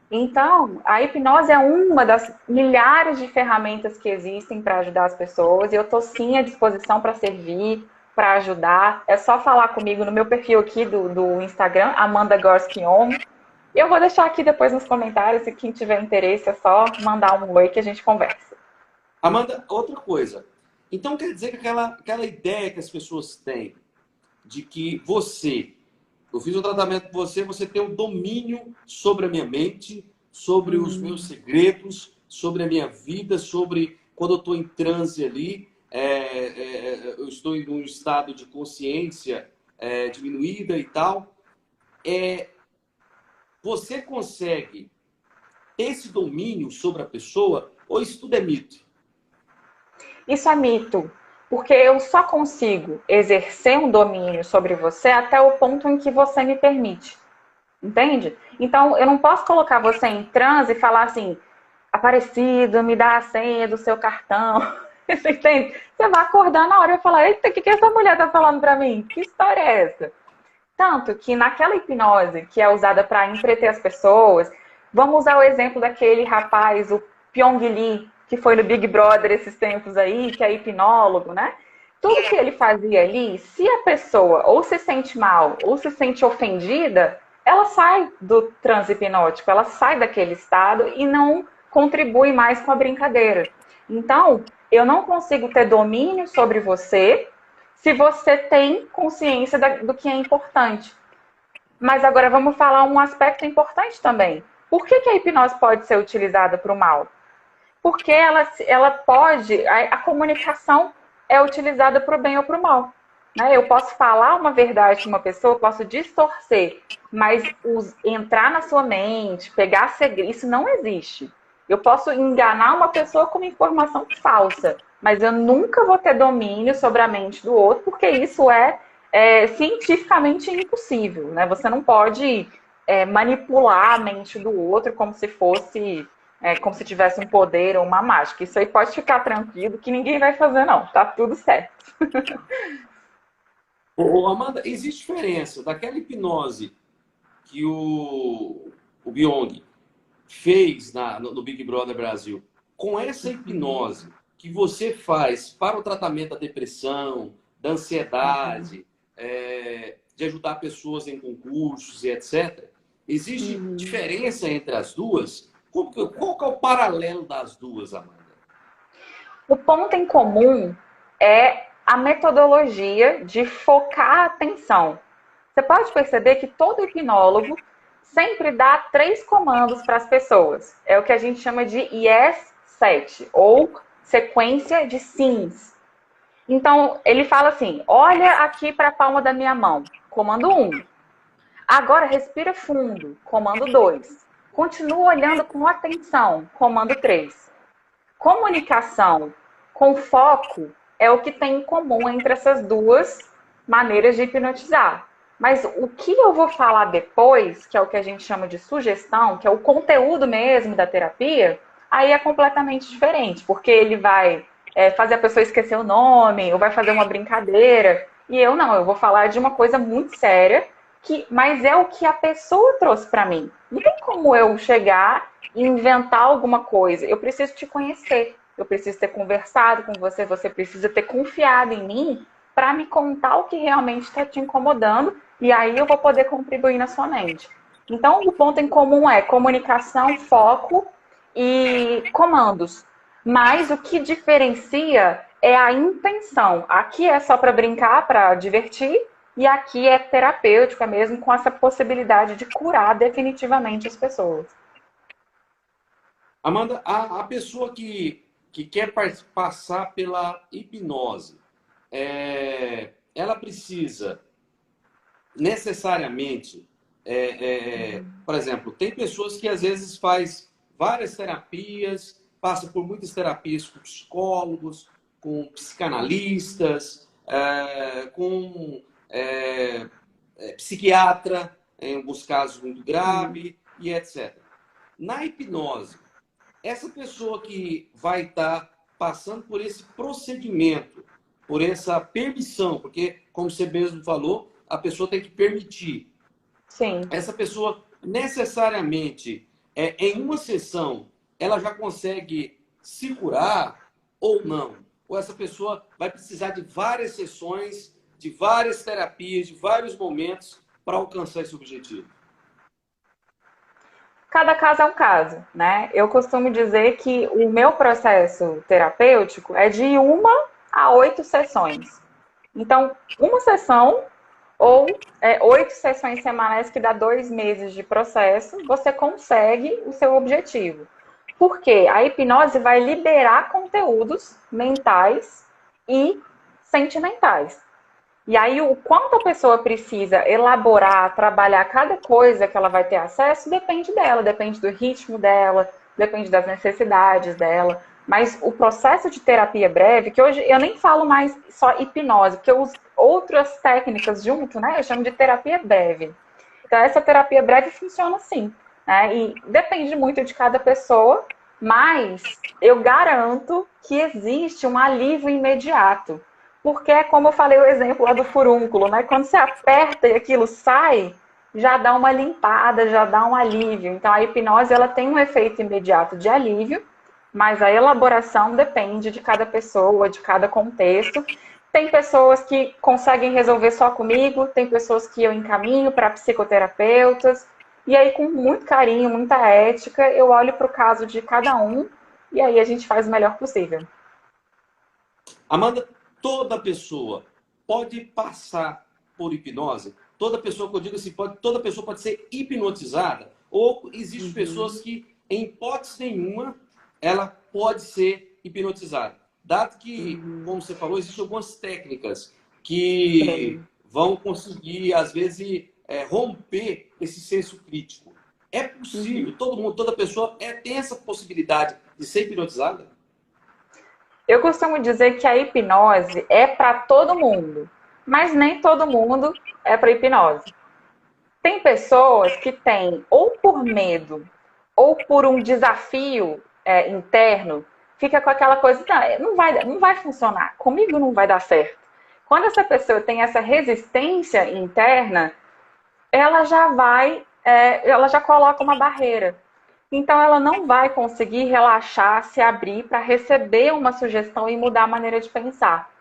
Então, a hipnose é uma das milhares de ferramentas que existem para ajudar as pessoas, e eu estou sim à disposição para servir, para ajudar. É só falar comigo no meu perfil aqui do Instagram, Amanda Gorskion. E eu vou deixar aqui depois nos comentários, se quem tiver interesse é só mandar um oi que a gente conversa. Amanda, outra coisa. Então quer dizer que aquela ideia que as pessoas têm de que eu fiz um tratamento com você, você tem um domínio sobre a minha mente, sobre os meus segredos, sobre a minha vida, sobre quando eu estou em transe ali, eu estou em um estado de consciência diminuída e tal. Você consegue ter esse domínio sobre a pessoa ou isso tudo é mito? Isso é mito. Porque eu só consigo exercer um domínio sobre você até o ponto em que você me permite. Entende? Então, eu não posso colocar você em transe e falar assim, Aparecido, me dá a senha do seu cartão. Você entende? Você vai acordar na hora e vai falar, eita, o que essa mulher tá falando pra mim? Que história é essa? Tanto que naquela hipnose que é usada para entreter as pessoas, vamos usar o exemplo daquele rapaz, o Pyong Lee, que foi no Big Brother esses tempos aí, que é hipnólogo, né? Tudo que ele fazia ali, se a pessoa ou se sente mal ou se sente ofendida, ela sai do transe hipnótico, ela sai daquele estado e não contribui mais com a brincadeira. Então, eu não consigo ter domínio sobre você se você tem consciência do que é importante. Mas agora vamos falar um aspecto importante também. Por que a hipnose pode ser utilizada para o mal? Porque ela pode... A comunicação é utilizada para o bem ou para o mal. Né? Eu posso falar uma verdade para uma pessoa, eu posso distorcer, mas entrar na sua mente, pegar segredo, isso não existe. Eu posso enganar uma pessoa com uma informação falsa, mas eu nunca vou ter domínio sobre a mente do outro, porque isso é cientificamente impossível, né? Você não pode manipular a mente do outro como se fosse, como se tivesse um poder ou uma mágica. Isso aí pode ficar tranquilo que ninguém vai fazer, não. Tá tudo certo. Amanda, existe diferença daquela hipnose que o Byung fez no Big Brother Brasil, com essa hipnose que você faz para o tratamento da depressão, da ansiedade, de ajudar pessoas em concursos e etc. Existe diferença entre as duas? Qual que é o paralelo das duas, Amanda? O ponto em comum é a metodologia de focar a atenção. Você pode perceber que todo hipnólogo sempre dá 3 comandos para as pessoas. É o que a gente chama de yes, set, ou sequência de sims. Então, ele fala assim, olha aqui para a palma da minha mão, comando 1. Agora, respira fundo, comando 2. Continua olhando com atenção, comando 3. Comunicação com foco é o que tem em comum entre essas duas maneiras de hipnotizar. Mas o que eu vou falar depois, que é o que a gente chama de sugestão, que é o conteúdo mesmo da terapia, aí é completamente diferente, porque ele vai fazer a pessoa esquecer o nome, ou vai fazer uma brincadeira. E eu não, eu vou falar de uma coisa muito séria, mas é o que a pessoa trouxe para mim. Não tem como eu chegar e inventar alguma coisa. Eu preciso te conhecer, eu preciso ter conversado com você, você precisa ter confiado em mim para me contar o que realmente está te incomodando, e aí eu vou poder contribuir na sua mente. Então, o ponto em comum é comunicação, foco e comandos. Mas o que diferencia é a intenção. Aqui é só para brincar, para divertir, e aqui é terapêutica mesmo, com essa possibilidade de curar definitivamente as pessoas. Amanda, a pessoa que quer passar pela hipnose, ela precisa necessariamente, por exemplo, tem pessoas que às vezes faz várias terapias, passa por muitas terapias com psicólogos, com psicanalistas, com psiquiatra, em alguns casos muito grave, e etc. Na hipnose, essa pessoa que vai estar passando por esse procedimento, por essa permissão, porque, como você mesmo falou, a pessoa tem que permitir. Sim. Essa pessoa, necessariamente, em uma sessão, ela já consegue se curar ou não? Ou essa pessoa vai precisar de várias sessões, de várias terapias, de vários momentos para alcançar esse objetivo? Cada caso é um caso, né? Eu costumo dizer que o meu processo terapêutico é de 1 a 8 sessões. Então, uma sessão ou 8 sessões semanais, que dá 2 meses de processo, você consegue o seu objetivo. Porque a hipnose vai liberar conteúdos mentais e sentimentais. E aí, o quanto a pessoa precisa elaborar, trabalhar cada coisa que ela vai ter acesso, depende dela, depende do ritmo dela, depende das necessidades dela. Mas o processo de terapia breve, que hoje eu nem falo mais só hipnose, porque eu uso outras técnicas junto, né? Eu chamo de terapia breve. Então, essa terapia breve funciona assim, né? E depende muito de cada pessoa, mas eu garanto que existe um alívio imediato. Porque, como eu falei o exemplo lá do furúnculo, né? Quando você aperta e aquilo sai, já dá uma limpada, já dá um alívio. Então, a hipnose ela tem um efeito imediato de alívio, mas a elaboração depende de cada pessoa, de cada contexto. Tem pessoas que conseguem resolver só comigo, tem pessoas que eu encaminho para psicoterapeutas. E aí, com muito carinho, muita ética, eu olho para o caso de cada um e aí a gente faz o melhor possível. Amanda, toda pessoa pode passar por hipnose? Toda pessoa, que eu digo assim, toda pessoa pode ser hipnotizada? Ou existem pessoas que, em hipótese nenhuma, ela pode ser hipnotizada? Dado que, como você falou, existem algumas técnicas que vão conseguir, às vezes, romper esse senso crítico. É possível? Todo mundo, toda pessoa tem essa possibilidade de ser hipnotizada? Eu costumo dizer que a hipnose é para todo mundo, mas nem todo mundo é para hipnose. Tem pessoas que têm, ou por medo, ou por um desafio interno, fica com aquela coisa, não vai funcionar, comigo não vai dar certo. Quando essa pessoa tem essa resistência interna, ela já coloca uma barreira. Então ela não vai conseguir relaxar, se abrir para receber uma sugestão e mudar a maneira de pensar.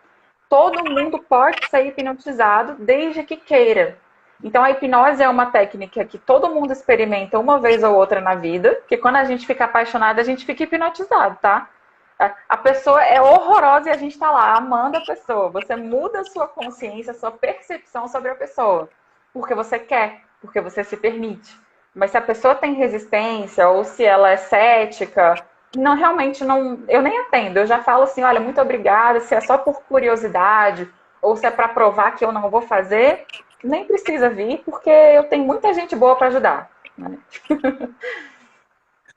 Todo mundo pode ser hipnotizado desde que queira. Então a hipnose é uma técnica que todo mundo experimenta uma vez ou outra na vida, porque quando a gente fica apaixonada, a gente fica hipnotizado, tá? A pessoa é horrorosa e a gente tá lá amando a pessoa. Você muda a sua consciência, a sua percepção sobre a pessoa, porque você quer, porque você se permite. Mas se a pessoa tem resistência ou se ela é cética, não, realmente não, eu nem atendo. Eu já falo assim, olha, muito obrigada, se é só por curiosidade ou se é para provar que eu não vou fazer, nem precisa vir, porque eu tenho muita gente boa para ajudar. Né?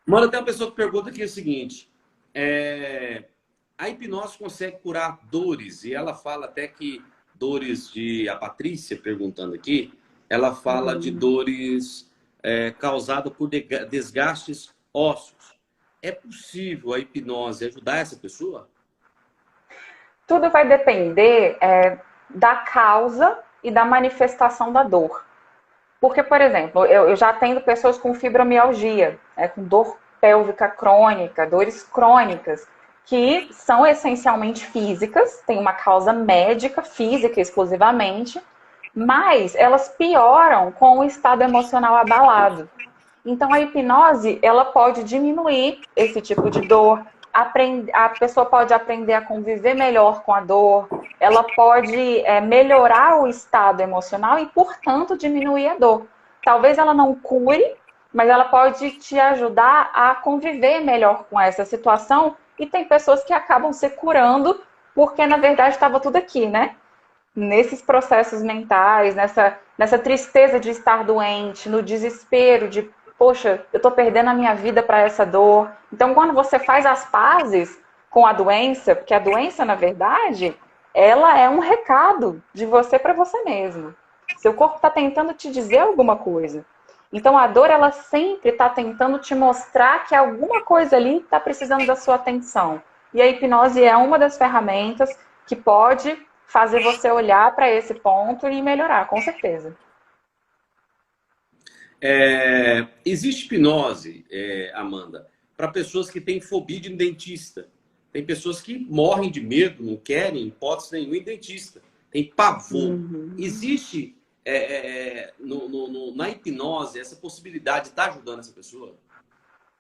Mano, tem uma pessoa que pergunta aqui o seguinte, a hipnose consegue curar dores? E ela fala até que dores de... A Patrícia perguntando aqui, ela fala de dores causadas por desgastes ósseos. É possível a hipnose ajudar essa pessoa? Tudo vai depender da causa e da manifestação da dor. Porque, por exemplo, eu já atendo pessoas com fibromialgia, com dor pélvica crônica, dores crônicas, que são essencialmente físicas, tem uma causa médica, física exclusivamente, mas elas pioram com o estado emocional abalado. Então, a hipnose, ela pode diminuir esse tipo de dor, a pessoa pode aprender a conviver melhor com a dor, ela pode melhorar o estado emocional e, portanto, diminuir a dor. Talvez ela não cure, mas ela pode te ajudar a conviver melhor com essa situação, e tem pessoas que acabam se curando porque, na verdade, estava tudo aqui, né? Nesses processos mentais, nessa tristeza de estar doente, no desespero de, poxa, eu estou perdendo a minha vida para essa dor. Então, quando você faz as pazes com a doença, porque a doença, na verdade, ela é um recado de você para você mesmo. Seu corpo está tentando te dizer alguma coisa. Então, a dor, ela sempre está tentando te mostrar que alguma coisa ali está precisando da sua atenção. E a hipnose é uma das ferramentas que pode fazer você olhar para esse ponto e melhorar, com certeza. Existe hipnose, Amanda, para pessoas que têm fobia de dentista. Tem pessoas que morrem de medo, não querem, em hipótese nenhuma, em dentista. Tem pavor. Existe na hipnose essa possibilidade de estar ajudando essa pessoa?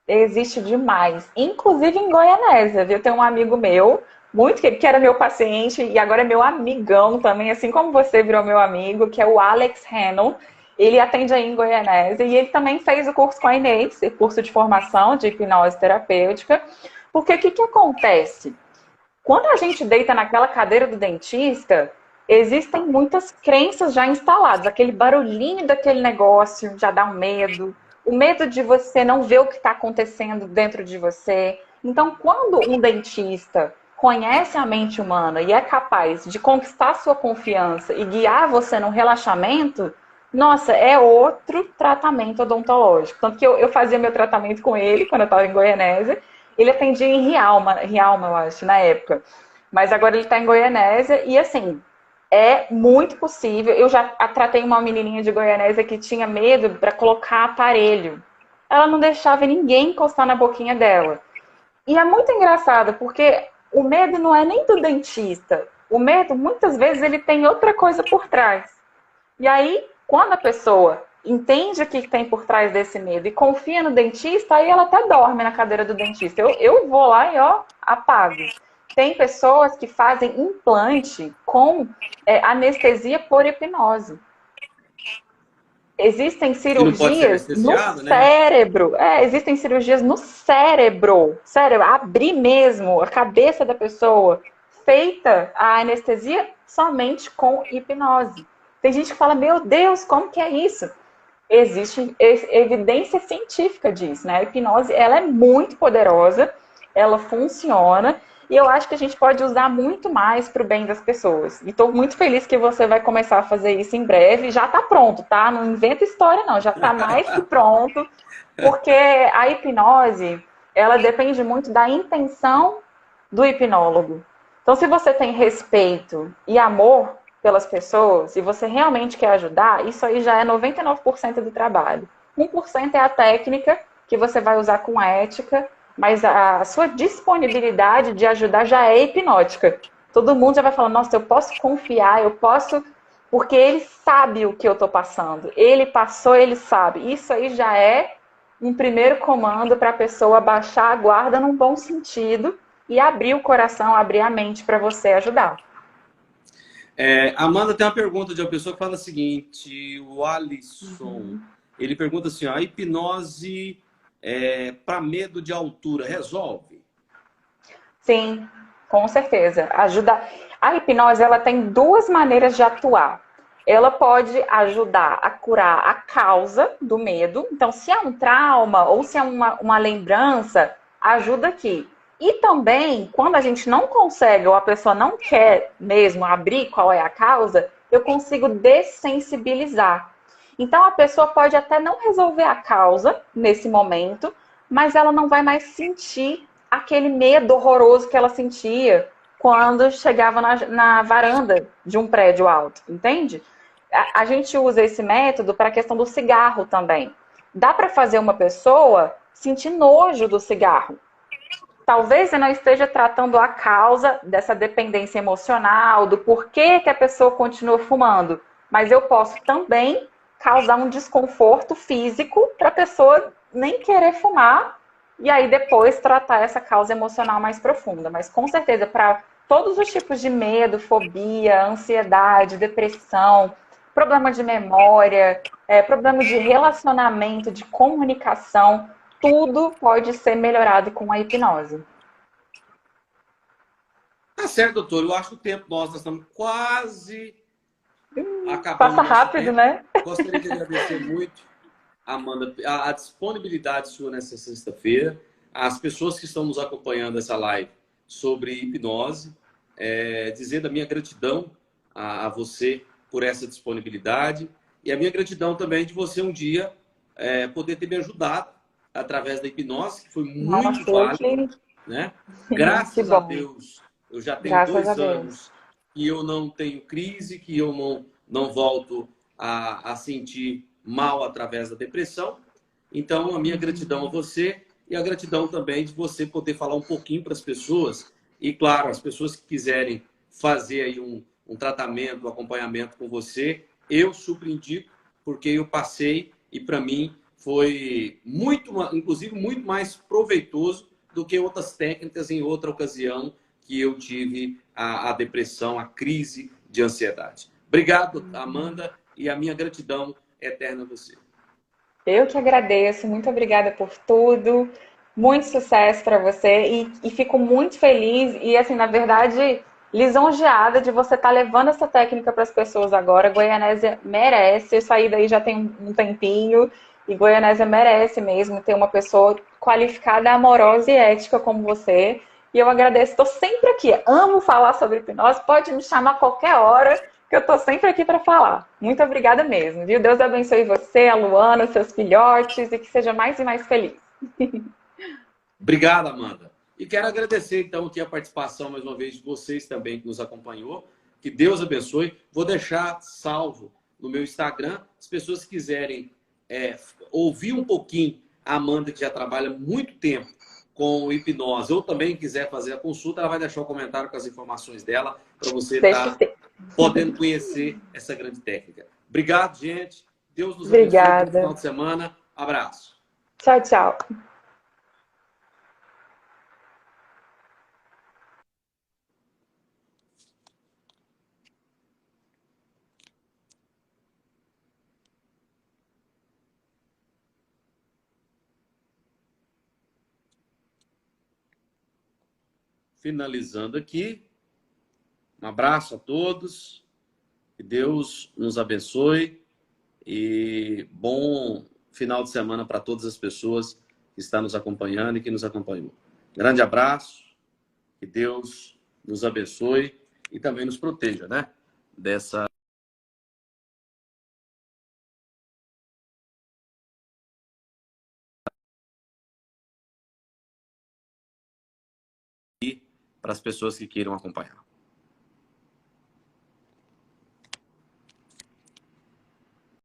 Existe demais. Inclusive em Goianésia, viu? Tem um amigo meu, muito que era meu paciente e agora é meu amigão também, assim como você virou meu amigo, que é o Alex Hannon. Ele atende aí em Goianésia e ele também fez o curso com a Inês, o curso de formação de hipnose terapêutica. Porque o que acontece? Quando a gente deita naquela cadeira do dentista, existem muitas crenças já instaladas. Aquele barulhinho daquele negócio já dá um medo. O medo de você não ver o que está acontecendo dentro de você. Então, quando um dentista conhece a mente humana e é capaz de conquistar sua confiança e guiar você no relaxamento, nossa, é outro tratamento odontológico. Tanto que eu fazia meu tratamento com ele quando eu estava em Goianésia. Ele atendia em Rialma, eu acho, na época. Mas agora ele está em Goianésia e, assim, é muito possível. Eu já tratei uma menininha de Goianésia que tinha medo para colocar aparelho. Ela não deixava ninguém encostar na boquinha dela. E é muito engraçado, porque o medo não é nem do dentista. O medo, muitas vezes, ele tem outra coisa por trás. E aí, quando a pessoa entende o que tem por trás desse medo e confia no dentista, aí ela até dorme na cadeira do dentista. Eu vou lá e, apago. Tem pessoas que fazem implante com anestesia por hipnose. Existem cirurgias no cérebro. Existem cirurgias no cérebro. Abrir mesmo a cabeça da pessoa. Feita a anestesia somente com hipnose. Tem gente que fala, meu Deus, como que é isso? Existe evidência científica disso, né? A hipnose, ela é muito poderosa, ela funciona E eu acho que a gente pode usar muito mais para o bem das pessoas. E estou muito feliz que você vai começar a fazer isso em breve. Já está pronto, tá? Não inventa história, não. Já está mais que pronto. Porque a hipnose, ela depende muito da intenção do hipnólogo. Então, se você tem respeito e amor pelas pessoas, e você realmente quer ajudar, isso aí já é 99% do trabalho. 1% é a técnica que você vai usar com ética, mas a sua disponibilidade de ajudar já é hipnótica. Todo mundo já vai falar, nossa, eu posso confiar, eu posso... Porque ele sabe o que eu estou passando. Ele passou, ele sabe. Isso aí já é um primeiro comando para a pessoa baixar a guarda num bom sentido e abrir o coração, abrir a mente para você ajudar. Amanda, tem uma pergunta de uma pessoa que fala o seguinte, o Alisson, ele pergunta assim, a hipnose para medo de altura resolve? Sim, com certeza. Ajuda. A hipnose, ela tem duas maneiras de atuar. Ela pode ajudar a curar a causa do medo. Então, se é um trauma ou se é uma lembrança, ajuda aqui. E também, quando a gente não consegue ou a pessoa não quer mesmo abrir qual é a causa, eu consigo dessensibilizar. Então, a pessoa pode até não resolver a causa nesse momento, mas ela não vai mais sentir aquele medo horroroso que ela sentia quando chegava na varanda de um prédio alto, entende? A gente usa esse método para a questão do cigarro também. Dá para fazer uma pessoa sentir nojo do cigarro. Talvez você não esteja tratando a causa dessa dependência emocional, do porquê que a pessoa continua fumando, mas eu posso também causar um desconforto físico para a pessoa nem querer fumar e aí depois tratar essa causa emocional mais profunda. Mas com certeza, para todos os tipos de medo, fobia, ansiedade, depressão, problema de memória, problema de relacionamento, de comunicação, tudo pode ser melhorado com a hipnose. Tá certo, doutor. Eu acho que o tempo nós estamos quase acabando. Passa rápido, né? Gostaria de agradecer muito, Amanda, a disponibilidade sua nessa sexta-feira, as pessoas que estão nos acompanhando essa live sobre hipnose, dizer da minha gratidão a você por essa disponibilidade e a minha gratidão também de você um dia poder ter me ajudado através da hipnose, que foi muito válido, né? Graças a Deus, eu já tenho 2 anos que eu não tenho crise, que eu não volto a sentir mal através da depressão. Então, a minha gratidão a você e a gratidão também de você poder falar um pouquinho para as pessoas. E, claro, as pessoas que quiserem fazer aí um tratamento, um acompanhamento com você, eu super indico, porque eu passei e, para mim, foi inclusive, muito mais proveitoso do que outras técnicas em outra ocasião que eu tive a depressão, a crise de ansiedade. Obrigado, Amanda, e a minha gratidão eterna a você. Eu que agradeço, muito obrigada por tudo, muito sucesso para você e fico muito feliz e, assim, na verdade, lisonjeada de você estar levando essa técnica para as pessoas agora. Goianésia merece, eu saí daí já tem um tempinho e Goianésia merece mesmo ter uma pessoa qualificada, amorosa e ética como você. E eu agradeço, estou sempre aqui, amo falar sobre hipnose, pode me chamar a qualquer hora, que eu estou sempre aqui para falar. Muito obrigada mesmo, viu? Deus abençoe você, a Luana, seus filhotes, e que seja mais e mais feliz. Obrigado, Amanda. E quero agradecer, então, aqui a participação, mais uma vez, de vocês também que nos acompanhou. Que Deus abençoe. Vou deixar salvo no meu Instagram. As pessoas que quiserem ouvir um pouquinho a Amanda, que já trabalha muito tempo com hipnose, ou também quiser fazer a consulta, ela vai deixar o comentário com as informações dela para você estar podendo conhecer essa grande técnica. Obrigado, gente. Deus nos abençoe no final de semana. Abraço. Tchau, tchau. Finalizando aqui. Um abraço a todos. Que Deus nos abençoe. E bom final de semana para todas as pessoas que estão nos acompanhando e que nos acompanhou. Grande abraço. Que Deus nos abençoe e também nos proteja, né? Dessa para as pessoas que queiram acompanhar.